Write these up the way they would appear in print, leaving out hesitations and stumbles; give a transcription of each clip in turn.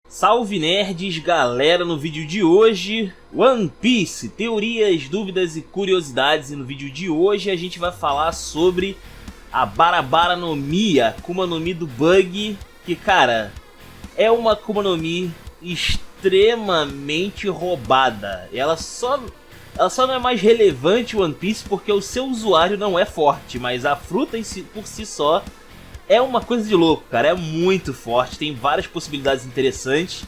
Salve nerds, galera, no vídeo de hoje, One Piece, teorias, dúvidas e curiosidades. E no vídeo de hoje a gente vai falar sobre a Bara Bara no Mi, a Akuma no Mi do Bug, que cara, é uma Akuma no Mi extremamente roubada. Ela só não é mais relevante One Piece porque o seu usuário não é forte, mas a fruta em si, por si só é uma coisa de louco, cara, é muito forte, tem várias possibilidades interessantes.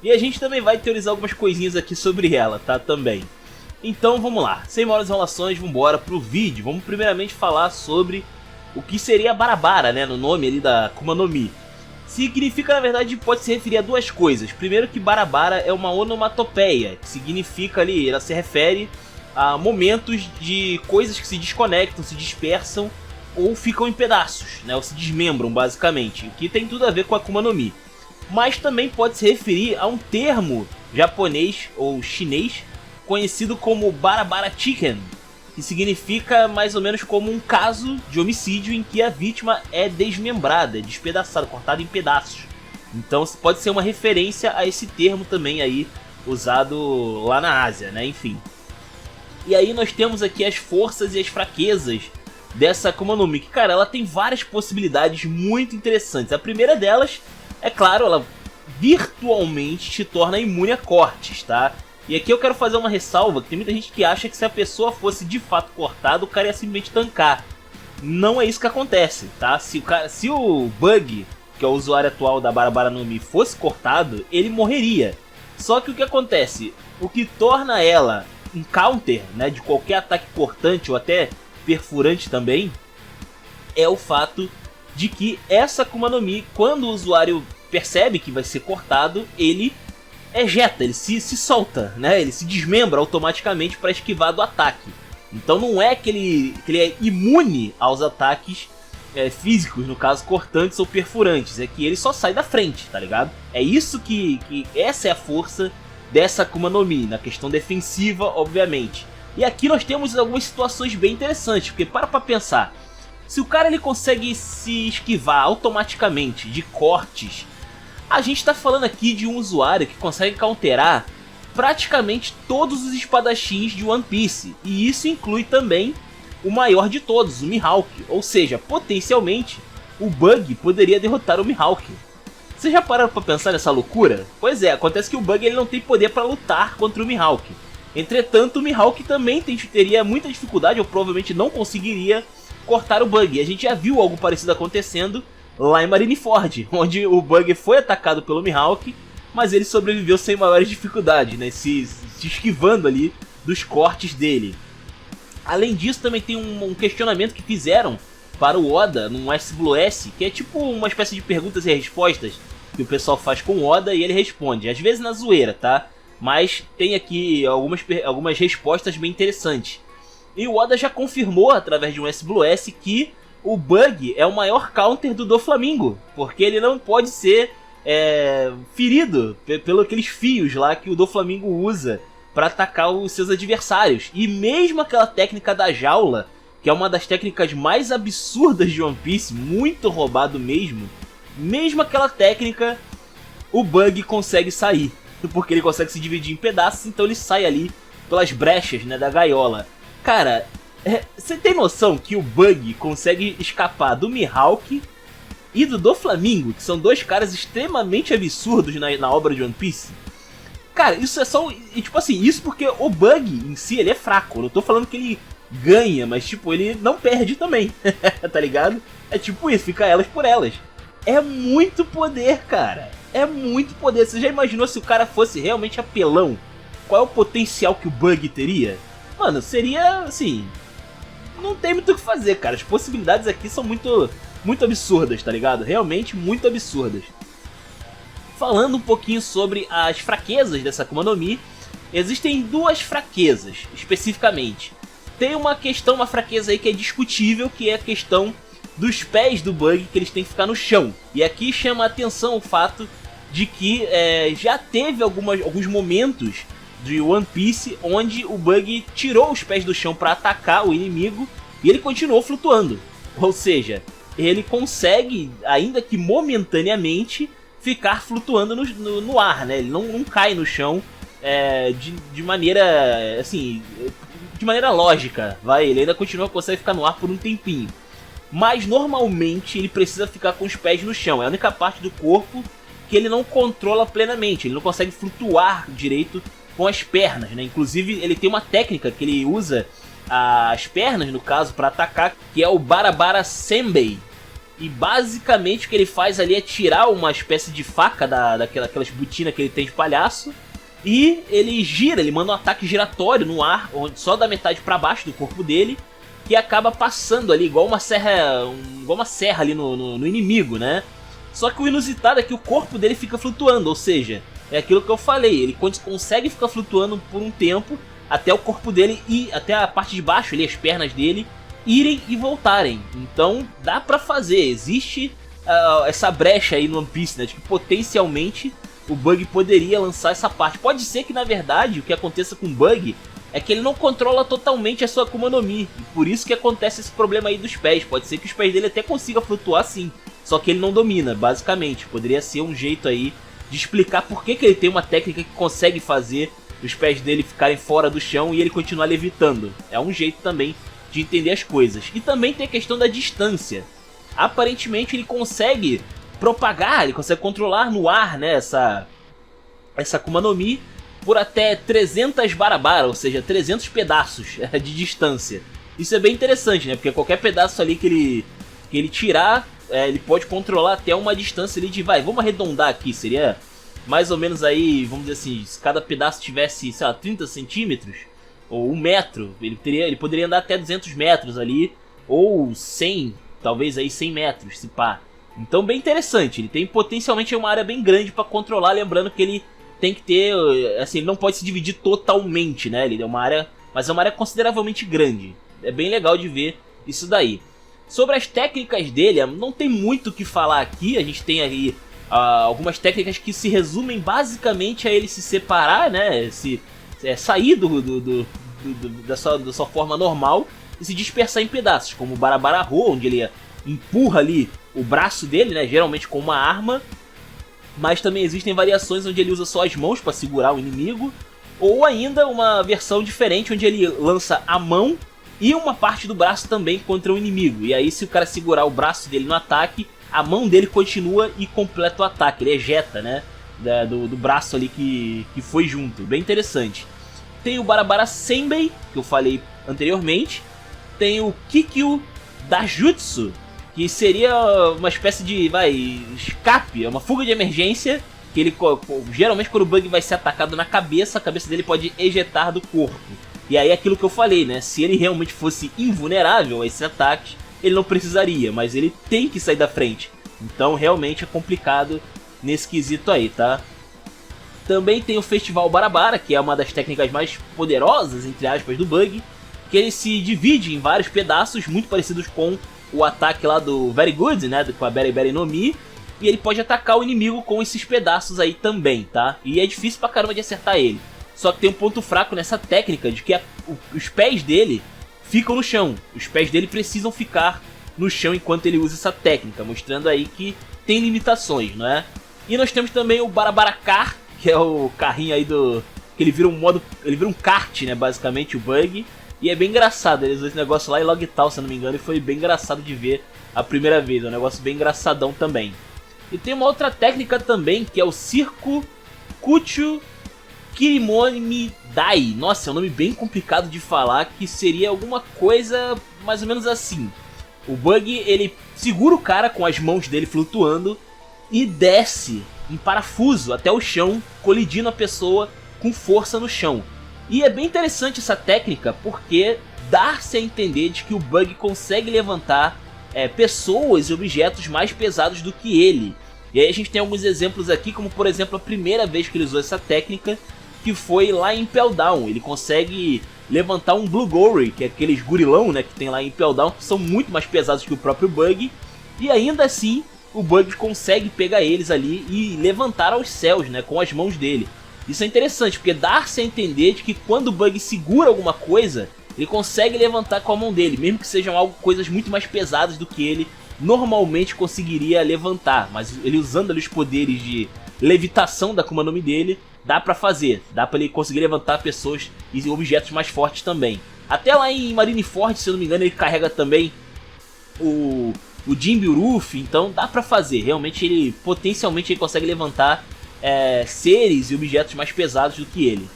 E a gente também vai teorizar algumas coisinhas aqui sobre ela, tá, também. Então vamos lá, sem maiores enrolações, vamos embora pro vídeo. Vamos primeiramente falar sobre o que seria Bara Bara, né, no nome ali da Akuma no Mi. Significa, na verdade, pode se referir a duas coisas. Primeiro que Bara Bara é uma onomatopeia, que significa ali, ela se refere a momentos de coisas que se desconectam, se dispersam, ou ficam em pedaços, né, ou se desmembram basicamente, o que tem tudo a ver com a Akuma no Mi. Mas também pode se referir a um termo japonês ou chinês conhecido como Bara Bara Chicken, que significa mais ou menos como um caso de homicídio em que a vítima é desmembrada, é despedaçada, cortada em pedaços. Então pode ser uma referência a esse termo também aí usado lá na Ásia, né, enfim. E aí nós temos aqui as forças e as fraquezas dessa Akuma no Mi, que cara, ela tem várias possibilidades muito interessantes. A primeira delas, é claro, ela virtualmente te torna imune a cortes, tá? E aqui eu quero fazer uma ressalva, que tem muita gente que acha que se a pessoa fosse de fato cortada, o cara ia simplesmente tancar. Não é isso que acontece, tá? Se o Bug, que é o usuário atual da Bara Bara no Mi, fosse cortado, ele morreria. Só que o que acontece? O que torna ela um counter, né, de qualquer ataque cortante ou até perfurante também, é o fato de que essa Akuma no Mi, quando o usuário percebe que vai ser cortado, ele ejeta, ele se solta, né? Ele se desmembra automaticamente para esquivar do ataque. Então não é que ele é imune aos ataques físicos, no caso cortantes ou perfurantes, é que ele só sai da frente, tá ligado? É isso que essa é a força dessa Akuma no Mi, na questão defensiva, obviamente. E aqui nós temos algumas situações bem interessantes, porque para pra pensar, se o cara ele consegue se esquivar automaticamente de cortes, a gente tá falando aqui de um usuário que consegue counterar praticamente todos os espadachins de One Piece, e isso inclui também o maior de todos, o Mihawk, ou seja, potencialmente o Bug poderia derrotar o Mihawk. Vocês já pararam pra pensar nessa loucura? Pois é, acontece que o Bug ele não tem poder para lutar contra o Mihawk. Entretanto, o Mihawk também teria muita dificuldade, ou provavelmente não conseguiria cortar o Bug. A gente já viu algo parecido acontecendo lá em Marineford, onde o Bug foi atacado pelo Mihawk, mas ele sobreviveu sem maiores dificuldades, né, se esquivando ali dos cortes dele. Além disso, também tem um questionamento que fizeram para o Oda no SWS, que é tipo uma espécie de perguntas e respostas que o pessoal faz com o Oda e ele responde, às vezes na zoeira, tá? Mas tem aqui algumas respostas bem interessantes. E o Oda já confirmou, através de um SWS, que o Bug é o maior counter do Doflamingo, porque ele não pode ser ferido pelos aqueles fios lá que o Doflamingo usa para atacar os seus adversários. E mesmo aquela técnica da jaula, que é uma das técnicas mais absurdas de One Piece, muito roubado mesmo aquela técnica, o Bug consegue sair. Porque ele consegue se dividir em pedaços, então ele sai ali pelas brechas, né, da gaiola. Cara, você tem noção que o Bug consegue escapar do Mihawk e do Doflamingo, que são dois caras extremamente absurdos na obra de One Piece? Cara, isso é só... tipo assim, isso porque o Bug em si, ele é fraco. Eu não tô falando que ele ganha, mas tipo, ele não perde também, tá ligado? É tipo isso, fica elas por elas. É muito poder, cara. É muito poder. Você já imaginou se o cara fosse realmente apelão? Qual é o potencial que o Bug teria? Mano, seria assim... não tem muito o que fazer, cara. As possibilidades aqui são muito absurdas, tá ligado? Realmente muito absurdas. Falando um pouquinho sobre as fraquezas dessa Akuma no Mi, existem duas fraquezas, especificamente. Tem uma fraqueza aí que é discutível, que é a questão dos pés do Bug, que eles têm que ficar no chão. E aqui chama a atenção o fato de que já teve alguns momentos de One Piece onde o Bug tirou os pés do chão para atacar o inimigo e ele continuou flutuando. Ou seja, ele consegue, ainda que momentaneamente, ficar flutuando no ar, né? Ele não cai no chão de maneira, assim, de maneira lógica, ele ainda consegue ficar no ar por um tempinho. Mas normalmente ele precisa ficar com os pés no chão, é a única parte do corpo que ele não controla plenamente, ele não consegue flutuar direito com as pernas, né? Inclusive ele tem uma técnica que ele usa as pernas, no caso, para atacar, que é o Barabara Senbei. E basicamente o que ele faz ali é tirar uma espécie de faca daquelas botinas que ele tem de palhaço, e ele gira, ele manda um ataque giratório no ar, só da metade para baixo do corpo dele, que acaba passando ali igual uma serra ali no inimigo, né? Só que o inusitado é que o corpo dele fica flutuando, ou seja, é aquilo que eu falei, ele consegue ficar flutuando por um tempo até o corpo dele e até a parte de baixo ali, as pernas dele, irem e voltarem. Então dá pra fazer, existe essa brecha aí no One Piece, né, de que potencialmente o Bug poderia lançar essa parte. Pode ser que na verdade o que aconteça com o Bug é que ele não controla totalmente a sua Akuma no Mi, e por isso que acontece esse problema aí dos pés. Pode ser que os pés dele até consigam flutuar sim, só que ele não domina, basicamente. Poderia ser um jeito aí de explicar por que ele tem uma técnica que consegue fazer os pés dele ficarem fora do chão e ele continuar levitando. É um jeito também de entender as coisas. E também tem a questão da distância. Aparentemente ele consegue propagar, ele consegue controlar no ar, né, essa Akuma no Mi por até 300 Barabara, ou seja, 300 pedaços de distância. Isso é bem interessante, né, porque qualquer pedaço ali que ele tirar, ele pode controlar até uma distância ali de, vamos arredondar aqui, seria mais ou menos aí, vamos dizer assim, se cada pedaço tivesse, sei lá, 30 centímetros, ou 1 metro, ele poderia andar até 200 metros ali, ou 100, talvez aí 100 metros, se pá. Então bem interessante, ele tem potencialmente uma área bem grande para controlar, lembrando que ele tem que ter, assim, ele não pode se dividir totalmente, né, ele é uma área, mas é uma área consideravelmente grande. É bem legal de ver isso daí. Sobre as técnicas dele, não tem muito o que falar aqui, a gente tem aí algumas técnicas que se resumem basicamente a ele se separar, né, sair da sua forma normal e se dispersar em pedaços, como o Barabara-Ro, onde ele empurra ali o braço dele, né, geralmente com uma arma, mas também existem variações onde ele usa só as mãos para segurar o inimigo, ou ainda uma versão diferente onde ele lança a mão e uma parte do braço também contra o inimigo, e aí se o cara segurar o braço dele no ataque, a mão dele continua e completa o ataque, ele ejeta, né, do braço ali que foi junto, bem interessante. Tem o Barabara Senbei, que eu falei anteriormente, tem o Kikyu Dajutsu, que seria uma espécie de, escape, é uma fuga de emergência, que ele, geralmente quando o Bug vai ser atacado na cabeça, a cabeça dele pode ejetar do corpo. E aí é aquilo que eu falei, né, se ele realmente fosse invulnerável a esses ataques, ele não precisaria, mas ele tem que sair da frente. Então realmente é complicado nesse quesito aí, tá? Também tem o Festival Barabara, que é uma das técnicas mais poderosas, entre aspas, do Bug, que ele se divide em vários pedaços, muito parecidos com o ataque lá do Very Good, né, com a Beriberi no Mi, e ele pode atacar o inimigo com esses pedaços aí também, tá? E é difícil pra caramba de acertar ele. Só que tem um ponto fraco nessa técnica, de que os pés dele ficam no chão. Os pés dele precisam ficar no chão enquanto ele usa essa técnica, mostrando aí que tem limitações, não é? E nós temos também o Barabara-Car, que é o carrinho aí que ele vira um kart, né, basicamente, o Bug. E é bem engraçado, eles usam esse negócio lá em Logtown, se eu não me engano, e foi bem engraçado de ver a primeira vez, é um negócio bem engraçadão também. E tem uma outra técnica também, que é o Circo Kuchu Kirimoni Dai. Nossa, é um nome bem complicado de falar, que seria alguma coisa mais ou menos assim. O Bug, ele segura o cara com as mãos dele flutuando e desce em parafuso até o chão, colidindo a pessoa com força no chão. E é bem interessante essa técnica, porque dá-se a entender de que o Bug consegue levantar pessoas e objetos mais pesados do que ele. E aí a gente tem alguns exemplos aqui, como por exemplo a primeira vez que ele usou essa técnica, que foi lá em Impel Down. Ele consegue levantar um Blue Gory, que é aqueles gurilão, né, que tem lá em Impel Down, que são muito mais pesados que o próprio Bug, e ainda assim o Bug consegue pegar eles ali e levantar aos céus, né, com as mãos dele. Isso é interessante, porque dá-se a entender de que quando o Bug segura alguma coisa, ele consegue levantar com a mão dele, mesmo que sejam coisas muito mais pesadas do que ele normalmente conseguiria levantar, mas ele usando ali os poderes de levitação da Akuma no Mi dele, dá pra fazer, dá pra ele conseguir levantar pessoas e objetos mais fortes também. Até lá em Marineford, se eu não me engano, ele carrega também o Jinbe Uruf, então dá pra fazer, realmente ele potencialmente ele consegue levantar seres e objetos mais pesados do que ele.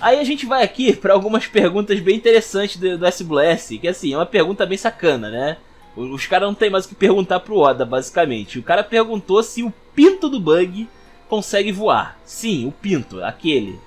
Aí a gente vai aqui para algumas perguntas bem interessantes do SBLS, que assim, é uma pergunta bem sacana, né? Os caras não tem mais o que perguntar pro Oda, basicamente. O cara perguntou se o pinto do Bug consegue voar. Sim, o pinto, aquele.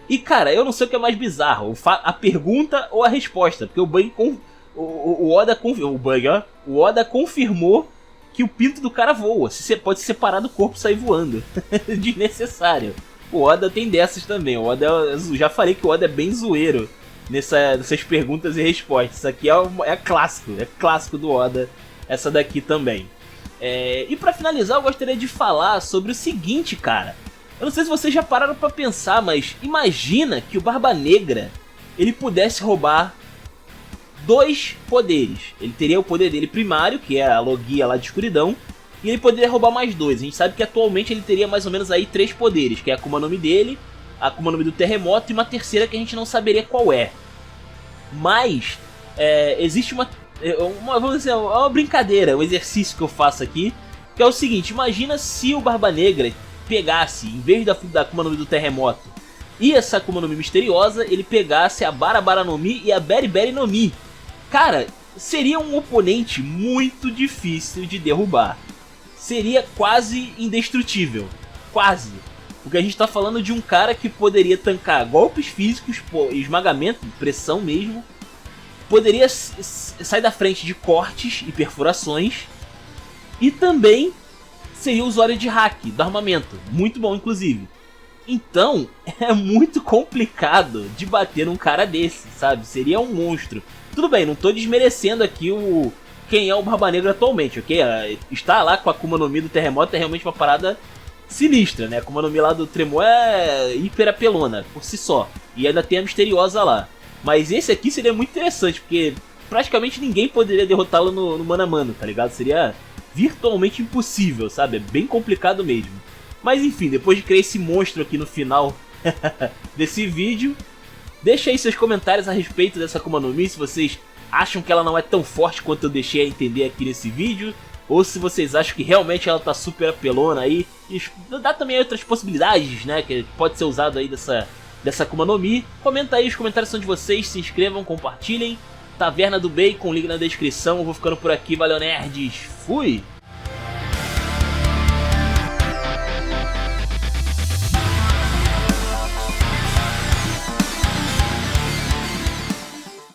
E cara, eu não sei o que é mais bizarro, a pergunta ou a resposta, porque o Bug o Oda confirmou que o pinto do cara voa, pode se separar do corpo e sair voando. Desnecessário. O Oda tem dessas também. O Oda, eu já falei que o Oda é bem zoeiro nessas perguntas e respostas. Isso aqui é clássico do Oda, essa daqui também. E pra finalizar, eu gostaria de falar sobre o seguinte, cara. Eu não sei se vocês já pararam pra pensar, mas imagina que o Barba Negra ele pudesse roubar 2 poderes. Ele teria o poder dele primário, que é a Logia lá de escuridão, e ele poderia roubar mais 2. A gente sabe que atualmente ele teria mais ou menos aí 3 poderes, que é a Akuma no Mi dele, a Akuma no Mi do terremoto e uma terceira que a gente não saberia qual é. Mas existe vamos dizer, uma brincadeira, um exercício que eu faço aqui, que é o seguinte: imagina se o Barba Negra pegasse, em vez da Akuma no Mi do terremoto e essa Akuma no Mi misteriosa, ele pegasse a Barabara no Mi e a Beriberi no Mi. Cara, seria um oponente muito difícil de derrubar. Seria quase indestrutível. Quase. Porque a gente tá falando de um cara que poderia tancar golpes físicos, esmagamento, pressão mesmo. Poderia sair da frente de cortes e perfurações. E também seria usuário de hack, do armamento. Muito bom, inclusive. Então, é muito complicado de bater num cara desse, sabe? Seria um monstro. Tudo bem, não tô desmerecendo aqui quem é o Barba Negra atualmente, ok? Estar lá com a Akuma no Mi do terremoto é realmente uma parada sinistra, né? A Akuma no Mi lá do Tremor é hiper apelona, por si só. E ainda tem a misteriosa lá. Mas esse aqui seria muito interessante, porque praticamente ninguém poderia derrotá-lo no mano a mano, tá ligado? Seria virtualmente impossível, sabe? É bem complicado mesmo. Mas enfim, depois de criar esse monstro aqui no final desse vídeo, deixa aí seus comentários a respeito dessa Akuma no Mi, se vocês acham que ela não é tão forte quanto eu deixei a entender aqui nesse vídeo, ou se vocês acham que realmente ela tá super apelona aí. E dá também outras possibilidades, né, que pode ser usado aí dessa Akuma no Mi. Comenta aí, os comentários são de vocês, se inscrevam, compartilhem. Taverna do Bacon, link na descrição. Eu vou ficando por aqui, valeu nerds, fui!